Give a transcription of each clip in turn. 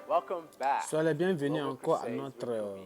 Welcome back Soyez les to bienvenus Global encore à Crusades notre with Kobe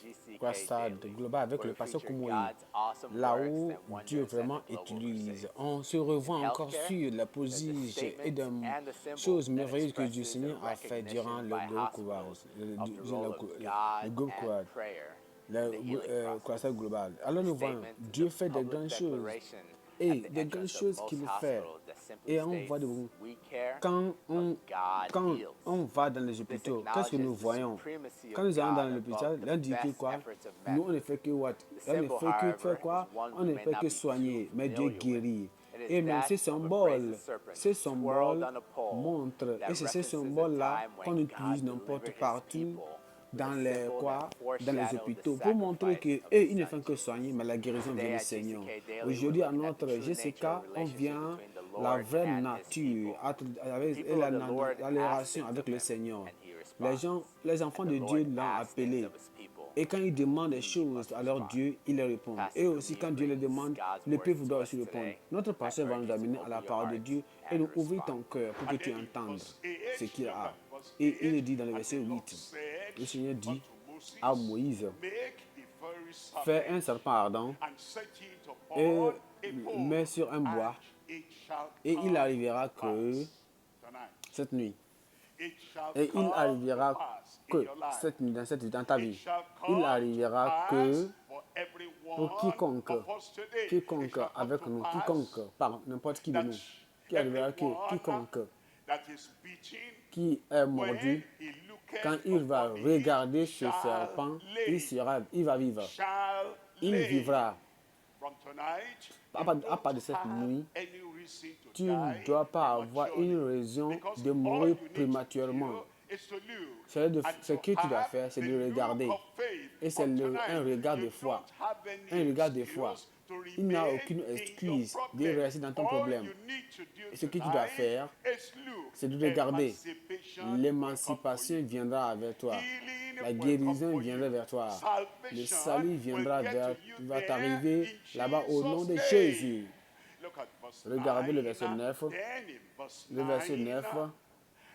GCK croisade Daily, globale avec where le we pasteur feature Koumoui. God's awesome Là works où and Dieu wonders at the vraiment Global utilise. Crusade. On se In revoit encore healthcare, sur la there's the position et statements des and the symbols choses that merveilleuses que Dieu expresses the Seigneur a fait durant recognition le by groupe croisade, hospitals of the role of le God groupe and croisade, prayer la in the healing process. croisade globale. Alors The nous voyons, statement is a Dieu fait des public grandes choses declaration at et the des grandes entrance of choses most qu'il fait. hospitals that simply Et on voit states, de "We care, quand but on, God quand heals." on va dans les This hôpitaux, qu'est-ce que acknowledges nous the voyons? supremacy of Quand nous allons dans God above l'hôpital, the l'un dit que best quoi? efforts of men. Nous, on ne fait que what? The On ne symbol, fait que however, faire is quoi? one On we ne may fait not que be too soigner, mais Dieu familiar with. guérit. It is Et même that of a brazen serpent ces twirled symboles on a pole montrent, et that c'est ces references a symboles-là time qu'on when utilise God n'importe delivered his partout people with a dans les symbol that quoi? Dans les foreshadowed the hôpitaux, pour montrer sacrifice que of eux, his ils ne son font que soigner, Jesus. mais la guérison vient Today du at Seigneur. GCK Daily, we're Aujourd'hui, à looking at the notre true nature of GCK, on relationship vient between the la Lord vraie and his nature people. The et people of the Lord la ask relation things avec of le him, Seigneur. and he Les responds. gens, les And enfants the de Lord Dieu l'ont asks things appelé. of his people. Et quand ils demandent des He choses must à leur respond. Dieu, il les répond. Et Pastor aussi, Kumi quand Dieu les brings demande, God's le words peuple to doit us aussi répondre. today. Notre I pasteur va urge nous you to amener à la open your parole de hearts Dieu et and nous ouvrir respond. ton cœur pour que And tu then in entendes verse 8, ce qu'il look a. at verse Et il 8, dit dans le and verset the Lord 8, said le Seigneur dit unto Moses, à Moïse, make a very fais un serpent, serpent ardent and set it et upon a mets pole, sur un and bois. it shall Et il come arrivera to que pass tonight. cette nuit, It shall et il come to arrivera pass in que your life. cette nuit, dans ta It vie, shall il come to arrivera pass que for pour everyone of us today. It quiconque shall come avec to nous, pass quiconque, par n'importe qui de that nous, qui arrivera que everyone quiconque that is beaten, qui est when mordu, he quand looketh il va upon regarder it, ce shall serpent, live. il va vivre. Shall Il live. vivra. From tonight, À you part de don't cette have nuit, any reason to tu ne die dois pas avoir prematurely. une raison Because de all mourir you need prématurément. to do is to look. Ce And que to tu dois have faire, c'est the de look regarder. of faith. Et c'est From un tonight, regard de you foi. don't have any Un regard de foi. excuse to Il n'y a remain aucune in your excuse de problem. rester dans ton All problème. you need to do Et ce que tu dois tonight faire, is look. c'est de regarder. Emancipation will come for L'émancipation you. viendra vers toi. Healing La will come guérison for viendra you. vers toi. Le Salvation salut viendra will get vers, to you va there t'arriver in là-bas au nom Jesus' de name. Jésus. Look at verse Regardez le 9. verset 9. Then in verse Le verset 9. 9,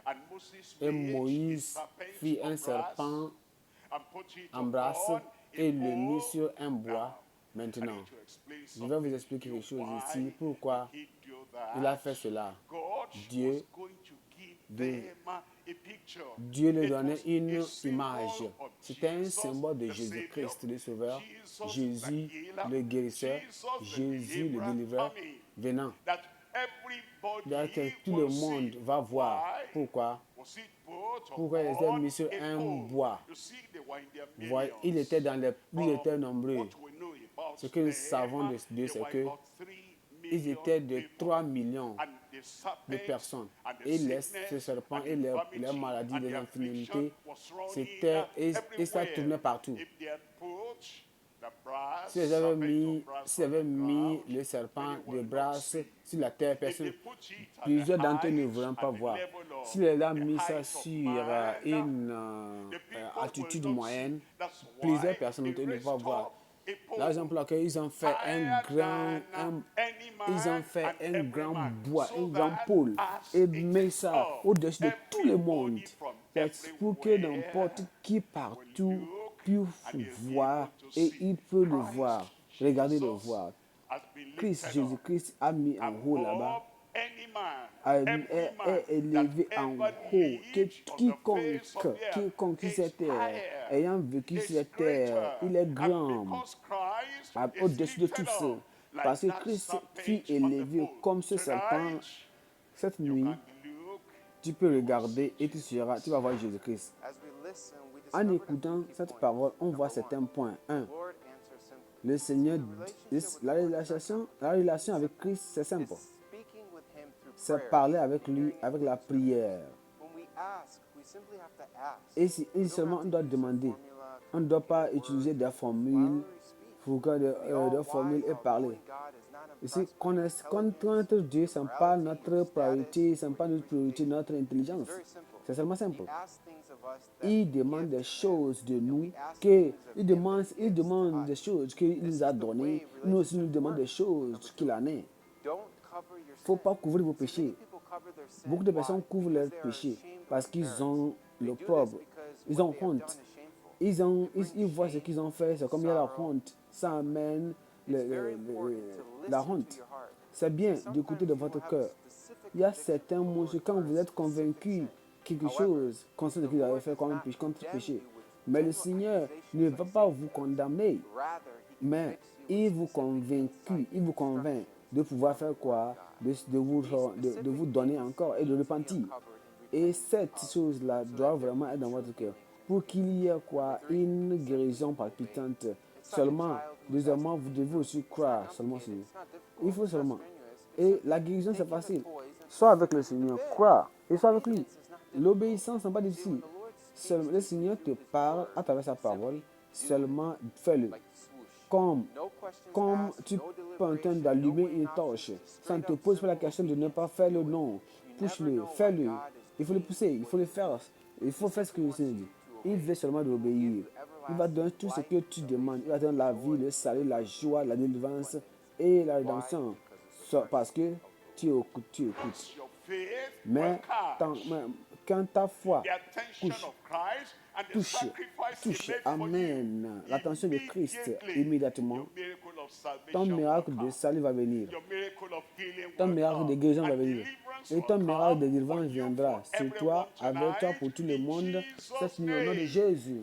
and Moses Et made a Moïse serpent fit un of brass serpent and put it en brasse upon a et le mit pole. sur un Now, bois. I Maintenant, need to explain je vais vous something expliquer to you. quelque chose Why ici. Pourquoi did he do that? il a fait cela. God Dieu was going to give de- them a picture. Dieu lui It donnait was une a symbol image. of C'était un Jesus, symbole de the Jésus-Christ, Savior, le Sauveur, Jesus, Jésus, the healer, le guérisseur, Jesus, the Jésus, le deliverer délivreur, coming. venant. That everybody Là, tout le will monde see. va voir. Why? Pourquoi? Was it put Pourquoi il était upon mis sur a un pole? bois? You see, they were in their Voyez, il millions. était il était nombreux. What we know about Ce que nous them, savons d'eux, they c'est were que about 3 ils million étaient de people. 3 millions And the serpent de personnes. and the Et sickness ce serpent and et the les infirmity maladies, and les the infirmités, affliction was running et ça everywhere. tournait partout. If they had put the brass Si ils serpent avaient of mis, brass s'ils on the avaient mis ground, le serpent many de will not brasse see. sur la terre, If they personne, put it at plusieurs the d'entre eux ne height, voudront pas at the voir. level of S'il a the mis ça height of sur man, une the people altitude will not moyenne, see. That's plusieurs why personnes they ne vont raised pas voir. up a pole La raison pour laquelle ils ont fait higher than any ils ont man fait and un every grand man, bois, so un grand that pôle, as et it met is ça up, au-dessus de tout le monde, everybody from pour que n'importe everywhere qui partout will look puisse and he'll be voir, able to et see. il peut le Christ voir. Regardez le Jesus voir. has been Christ, lifted up Jésus-Christ a mis en haut là-bas, above any man, every man est élevé that en ever haut, que lived on the face of the earth quiconque sur is cette terre, higher, ayant vécu is sur cette terre, greater. il est And grand, because Christ is au-dessus de lifted tous ceux. up like Parce que that Christ fut serpent on the élevé pole, comme ce serpent. tonight Cette you nuit, can look. tu peux regarder et tu vas voir Jésus-Christ. As we listen, we En discovered a écoutant few key cette points. parole, on voit Number certains one, points. the 1. Lord answers simply. Le Seigneur, The relationship with la the Lord is relation, simple. la relation avec Christ, c'est It's simple. speaking with him through C'est prayer, parler avec hearing lui, his avec la words. prière. When we ask, we simply have to ask. Et si, We don't seulement have on to doit use a demander. formula, On ne doit pas complicated utiliser words. des Why formules, would we speak? pour que We all des formules wise et out parler. knowing God is not Ici, impressed by connaître intelligence, Dieu, ce n'est pas morality, notre priorité, ce n'est pas notre priorité, education. notre It's intelligence. very simple. C'est seulement simple. He asks things of us that Il we demande give des to him, choses de and nous, we ask things of il him demande, that he gives to des us. choses qu'il This nous a is the données. way Nous aussi, nous relationship demandons des works. choses Number qu'il two, en est. don't cover your Il ne faut sin. pas couvrir vos See, many péchés. people cover their sin. Beaucoup de Why? personnes couvrent Because leurs they are péchés ashamed of parce their qu'ils parents. ont le do this pauvre. because Ils what ont they have honte. done is shameful. Ils voient ce qu'ils ont fait, c'est comme il y a la honte. Ça amène It's very important to la listen to honte. your heart. C'est bien Sometimes d'écouter de you will votre have a cœur. specific Il y a conviction certains for mots, quand a vous êtes specific convaincu sin. quelque However, chose, concernant ce the que vous avez Lord fait does comme not contre condemn péché. you with Mais le general Seigneur accusations ne like va pas Satan vous does. condamner, Rather, he mais convicts you il with vous specific convainc, insight il vous and convainc instructions de pouvoir from faire the Word quoi, of God. de vous donner encore et de Need to be repentir. uncovered and Et repented cette of, chose-là so doit that there vraiment be être dans true votre cœur. healing. Pour qu'il y ait quoi, Number 3, une simply guérison obey. palpitante. It's like a Seulement, child who is deuxièmement, asking vous for devez food. aussi It's not croire seulement sur complicated, lui. it's not difficult, Il faut it's not seulement. strenuous. It's Et simple. la guérison, c'est Take him the facile. toys and Sois put avec le him in the Seigneur, bed. crois et sois avec lui. Obedience is not difficult. L'obéissance n'est pas See, difficile. when the Lord speaks Seulement, to le you Seigneur te through his parle word, à travers sa parole. simply do Seulement, it. fais-le. Like swoosh. Comme, No questions comme asked, tu no peux en train deliberation, no d'allumer weighing une options, torche, just ça ne straight te up pose pas la simple question de ne obedience. pas faire le Do it. non. You never Pousse-le, know why fais-le. God is Il faut le pleased pousser, il with faut le what you faire. do. Il faut faire ce que le He Seigneur simply dit. wants you to Il obey. veut seulement He will give d'obéir. you Il va donner everlasting tout ce life, que tu demandes. Il va donner la vie, le salut, la joie, la délivrance et la rédemption. Why? Because of the Parce que mercy of the tu Lord. écoutes, tu écoutes. As your faith Mais will catch quand ta foi the attention couche, of Christ and the touche, sacrifice he touche, made for you, amène l'attention de Christ immediately immédiatement, your miracle of ton salvation miracle will de come. salut va venir. Your miracle of healing Ton will miracle de come. guérison va And venir. deliverance Et will ton miracle de come for délivrance you, viendra for sur toi, everyone avec toi, tonight, pour tout le in monde, cette Jesus' nuit au nom de name. Jésus.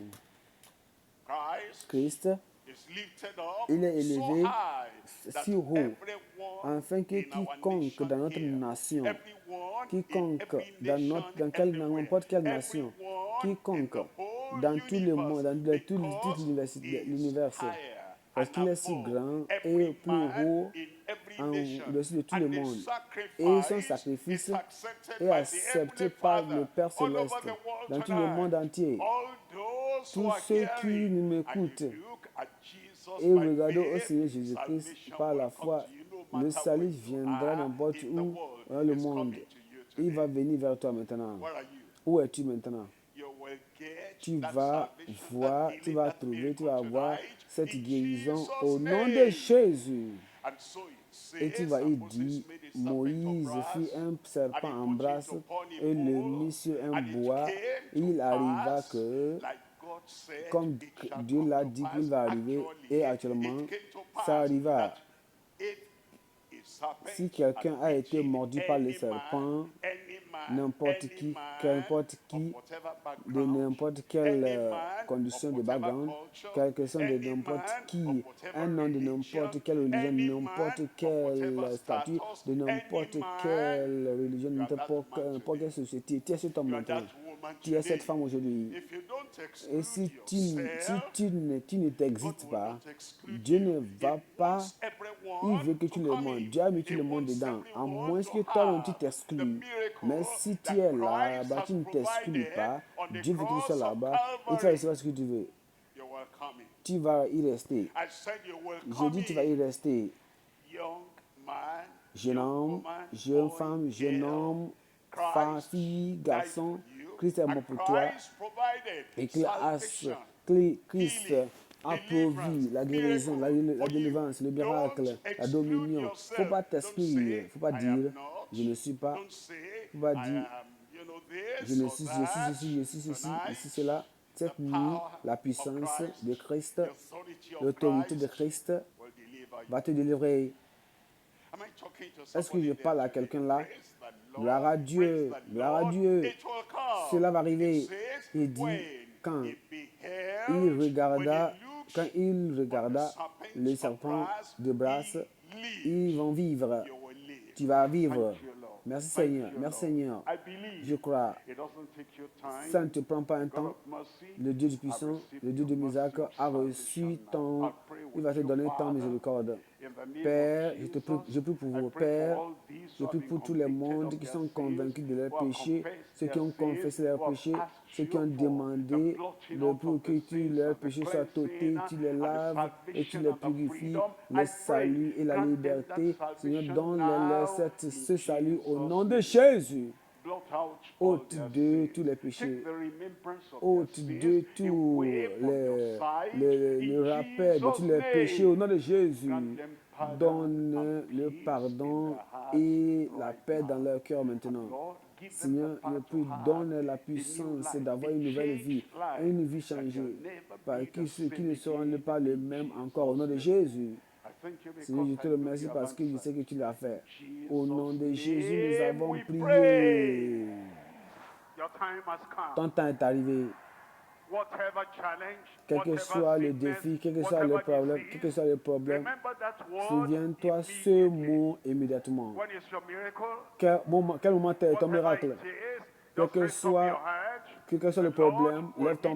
Christ Christ, is lifted up il est so élevé high that si haut, everyone afin que in our quiconque nation dans notre here, nation, everyone in quiconque every dans nation, n'importe quelle nation, everyone quiconque in the whole dans tout le monde, universe, tout because l'univers, he is parce higher qu'il est and si above grand et every plus man haut in every nation. au-dessus de tout le And the monde. Et son sacrifice sacrifice is accepted est by the accepté Heavenly par le Father Père all over Céleste the world dans tout le monde tonight. entier. All those who Tous are ceux qui hearing, nous and m'écoutent you look at Jesus et by regardons au faith, Seigneur Jésus-Christ salvation par la will come foi, to you no le matter salut where you viendra are n'importe in the où world. dans le It's monde. coming to you Il today. va venir vers toi maintenant. Where are you? Où es-tu maintenant? You will get Tu that vas salvation, voir, that tu healing, vas that trouver, tu miracle vas avoir tonight cette in guérison Jesus' au nom de name. Jésus. And so it Et tu says, vas y and Moses dire, made a serpent of Moïse brass, fit un and serpent he en put it brasse upon a et le pole, mit sur un and it bois. came Il to arriva pass, que, like God said, comme it shall Dieu come l'a to dit pass. qu'il va arriver, et actuellement, It came to ça pass arriva. that if a serpent Si quelqu'un had a été bitten mordu par le any man, serpent, n'importe any qui, man qu'importe of qui, whatever de background, n'importe quelle any man condition of de whatever background, culture, quelque chose de any n'importe man qui, of whatever un nom de religion, n'importe quelle religion, de any n'importe man of quel whatever statut, status, de n'importe any man, quelle religion, de you are that n'importe man n'importe quelle today. société. Tu es cet homme You are maintenant. that woman Tu es cette today. femme aujourd'hui. If you don't Et exclude si yourself, tu ne God t'existes will pas, not exclude Dieu you. ne va He pas, wants il everyone veut que to tout le come monde, in. Dieu a mis tout He le monde wants dedans, à everyone moins to que toi-même tu have the t'exclues. miracle Mais si tu that es Christ là-bas, has tu ne t'exclus provided pas, on the Dieu veut que tu cross sois of là-bas et tu vas Calvary. recevoir ce que tu veux. You will come in. Tu vas y rester. I said you will J'ai come dit tu vas y in. rester. Young man, Jeune young homme, woman, jeune boy, femme, jeune girl, homme, femme, Christ fille, died garçon, for you, Christ est mort and pour toi Christ provided et qu'il a salvation, Christ healing, a pourvu la guérison, la miracle délivrance, le for you. miracle, Don't la exclude dominion. Il ne faut yourself. pas Don't t'exclure, il say, ne faut pas I dire am not. je ne suis pas, Don't say, faut pas I dire am, this je ne or suis that. ceci, je suis ceci, Tonight, ici, cela. Cette the nuit, power la of puissance Christ, de Christ, the authority of l'autorité de Christ Christ will deliver you. va te délivrer. Am I talking to Est-ce que somebody je there parle à today? quelqu'un là? Praise the Lord, Gloire à Dieu, praise the gloire à Lord. Dieu. It will come. Cela va It arriver. says, Il dit, when quand he beheld, il regarda, when he looked on the le serpents serpent of de brasse, he lived. ils vont vivre. You will live. Tu vas vivre. Thank you, Lord. Merci Thank Seigneur, you, merci Lord. Seigneur. I believe Je crois. it doesn't take your time. Ça ne te prend pas un God temps. of mercy, Le Dieu du I've puissant, received le Dieu de your Isaac mercy, a your reçu salvation ton, now. I pray il va with te you, donner ton Father, miséricorde. in the name Père, of je prie pour Jesus. vous, I pray Père. for all these Je who prie have pour been tous les convicted mondes of qui their sont sins, convaincus de leurs who have péchés, confessed ceux qui their ont sins, confessé leurs who have péchés, asked ceux qui you ont for the demandé blotting pour out of que the tu sins leurs and the péchés soient ôtés, cleansing tu les and the laves et tu salvation les and the purifies, freedom. le I salut et la grant them liberté. that Seigneur, salvation donne-leur now ce in salut au Jesus' nom de name. Jésus. Blot out all Ôte their de sins. tous les Take péchés. the remembrance of Ôte their de sins tout away from your sight. le In rappel de tous les Jesus' péchés au name. nom de Jésus. Grant them pardon Donne and le peace in pardon their heart. et la paix dans leur cœur maintenant. Lord, give them Seigneur, the power je to prie, have donne la a new puissance life, d'avoir a une nouvelle changed vie, life, une vie that changée, they'll never par be the qui ne same seront again pas le in même Jesus' encore au nom de name. Jésus. I thank you Seigneur, because je te I know remercie you have parce que je sais answered. que tu l'as fait. In Au nom de Jesus' Jésus, nous name avons we prié. pray. Your time has come. Ton temps est arrivé. Whatever challenge, Quel que whatever soit le sickness, défi, quel que soit le whatever problème, quel que disease, soit le problème, remember that word souviens-toi ce immediately. mot immédiatement. When is your miracle? Quel moment est ton Whatever miracle? it is, Quel just que lift up your soit, head. quel que soit le The Lord problème, will lève meet ta you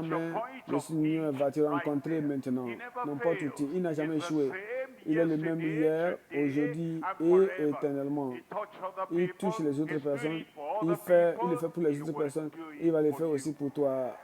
at your main, point le of Seigneur need va te right rencontrer there. maintenant. He never N'importe où tu es, fails. il n'a jamais He's the échoué. same Il est le même yesterday, hier, today, aujourd'hui and et forever. éternellement. He touched other Il touche people. les autres He's doing personnes, it for il other le people. fait pour les He autres will personnes, do il va it le for faire you. aussi pour toi.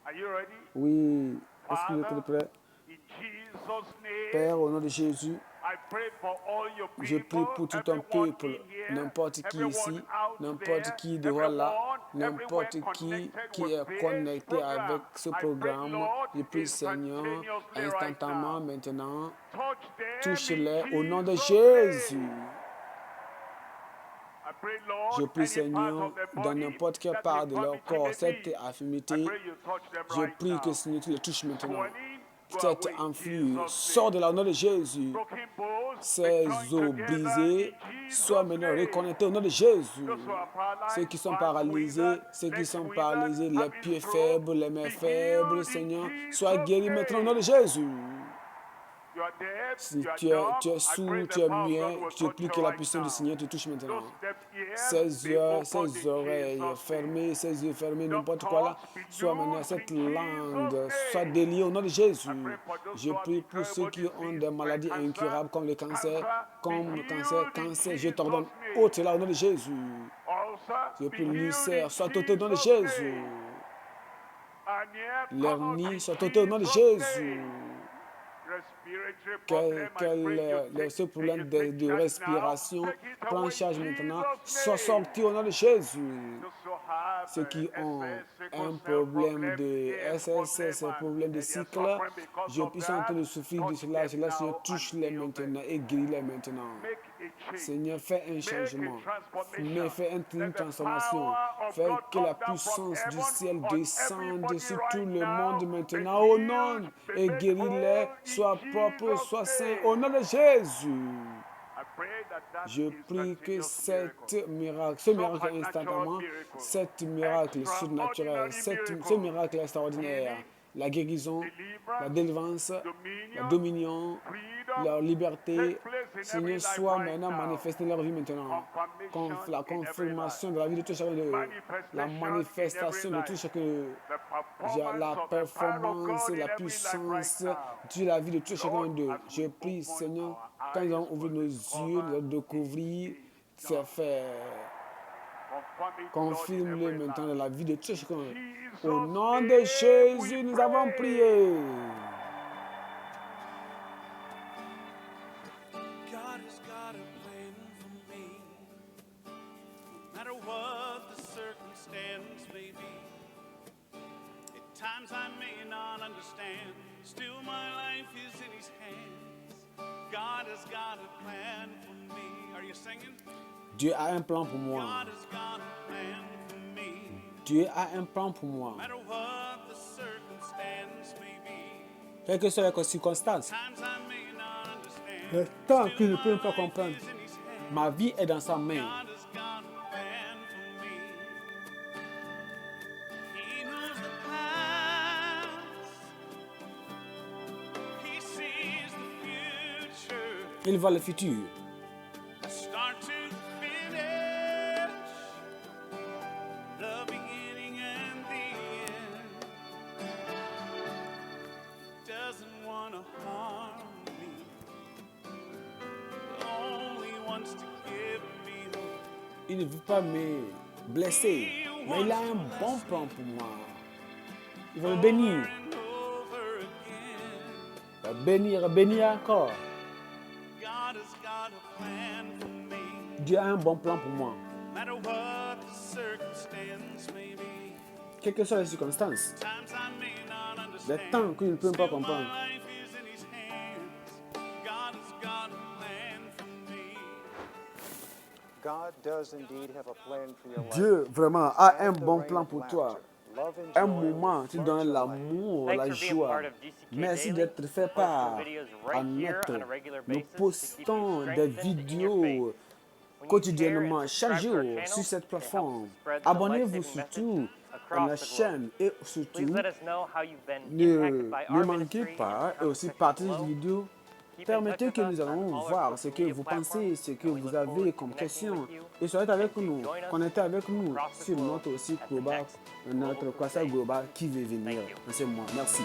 Are you ready? Oui, est-ce que vous Father, êtes prêts? in Jesus' name, Père, au nom de Jésus, I pray for all your je prie people, pour tout ton everyone peuple, in here, n'importe qui everyone ici, out n'importe there, qui dehors là, everywhere n'importe connected qui with est this connecté program. avec ce I pray, programme. Lord, Je prie, Seigneur, instantaneously right instantanément now. maintenant, Touch them touche-les in au nom de Jesus' Jésus. name. I pray, Je Lord, prie, any part Seigneur, of the dans body n'importe quelle that part de leur infirmity corps, may cette be, I infirmité, pray you touch them je right prie que, now. Seigneur, tu les touches maintenant. Swelling, go Cette away in influx Jesus' sort de name. là au nom de Jésus. Broken bones, be Ces joined os together brisés in soient Jesus' maintenant name. reconnectés au nom de Jésus. Those who are Ceux paralyzed, qui sont hands paralysés, withered, ceux qui legs sont withered, paralysés, les having pieds stroke, faibles, les mains be faibles, healed in Seigneur, soient Jesus' guéris maintenant au nom de name. Jésus. You are deaf, Si you are tu dumb. es I pray sourd, the tu es power of God muet, will je touch prie you que la right puissance du now. Seigneur te touche maintenant. Those deaf ears Ces be yeux, opened ces in oreilles Jesus' name. fermées, ces yeux fermés, Dumb n'importe quoi là, tongues be soit maintenant loosed cette in Jesus' langue, soit name. déliée au nom de Jésus. I pray for those Je who have prie pour ceux incurable qui ont disease des like maladies cancer. incurables comme le cancer, Cancer, be healed in Je t'ordonne, Jesus' name. ôte là au nom de Jésus. Ulcer, Je be prie healed l'ulcère, in soit ôté au nom de Jesus' Jésus. name. Hernia, come out L'hernie, in soit ôté au nom de Jesus' Jésus. name. Respiratory problem, I pray you Ce take problème take de charge now. respiration, Take it prends away charge in maintenant, Jesus' sois name. sorti au nom de Jésus. Those who have Ceux qui ont SS, sickle un cell problème problem, de AS SSS, un problème de and they are cycle, suffering because je of puisse en that, train de souffrir de touch cela, them Seigneur, now and touche-les heal them. maintenant et guéris-les maintenant. Make a change. Seigneur, fais un Make a changement, transformation. fais une Let the transformation, power of fais God que come la down from puissance du heaven ciel on descende everybody sur tout right le now. monde Be maintenant au nom healed, be et made guéris-les, whole in sois propre, Jesus' sois saint name. au nom de Jésus. I pray that Je prie que instantaneous miracle, ce miracle supernatural instantanément, miracle, cet miracle surnaturel, extraordinary ce miracle, miracle extraordinaire, healing, la guérison, la deliverance, délivrance, la dominion, dominion, freedom, leur liberté, take place in every Seigneur, life soit right maintenant now. manifestée dans leur vie maintenant. Confirmation La in every confirmation life. de la vie de tout chacun d'eux. La Manifestation in every manifestation de tout life. chacun d'eux. The performance La of the power of performance, God in la every life right puissance now. de la vie de tout chacun Lord, d'eux. as Je we prie, open Seigneur, our quand nous eyes allons ouvrir will nos yeux, nous discover allons découvrir, it is c'est done. fait. Confirm it, Lord, in Confirme-le every maintenant dans life. la vie de tout chacun. Jesus' Au nom de name Jésus, we nous avons pray. prié. God has got a plan for me. No matter what the circumstance may be. At times I may not understand. Still my life is in His hands. God has got a plan for me. Are you singing? Dieu a un plan pour moi. God has got a plan for me. Dieu a un plan pour moi. No matter what the circumstance may be. Quelles que soient les circonstances, Times I may not understand. le temps Still qu'il ne my peut pas life comprendre, is in His hands. ma vie est dans sa main. God has got a plan for me. He knows the past. He sees the future. Il voit le futur. Start to finish. The beginning and the end. Doesn't want to harm me. Only wants to give me hope. Il ne veut pas me blesser, mais il a un bon plan pour moi. Il va me bénir, And over again. il va bénir, bénir encore. God has got a plan for me. Dieu a un bon plan pour moi. No matter what the circumstance may be. Quelles que soient les circonstances, Times I may not les understand. temps que je ne peux pas Still comprendre, my life is in His hands. God has got a plan God does indeed have a plan for your life. Dieu vraiment a un Have the bon reign plan of pour toi. laughter. Love and Un joy moment, will tu flood donnes your life. l'amour, Thanks la for being joie. part of GCK Merci Daily. d'être fait Post part new videos à right here notre. on a regular Nous basis to keep you postons des strengthened in your vidéos faith. When you share quotidiennement, and chaque subscribe to our jour, channel, sur cette it helps plateforme. spread the Abonnez-vous life-saving surtout message à across la the globe. chaîne et Please surtout, let us know how you've been ne, impacted by ne our manquez ministry in pas the et comment aussi section partagez below. cette vidéo. Keep in touch Permettez with que us nous on allons all our voir ce social que media vous platforms, pensez, ce que and we vous look forward avez to comme connecting question. with you Et soyez avec as you nous, join us connectez avec nous across the sur globe notre site at the global, next notre Global croissance Crusade. global qui veut venir. Thank you. C'est moi. Merci.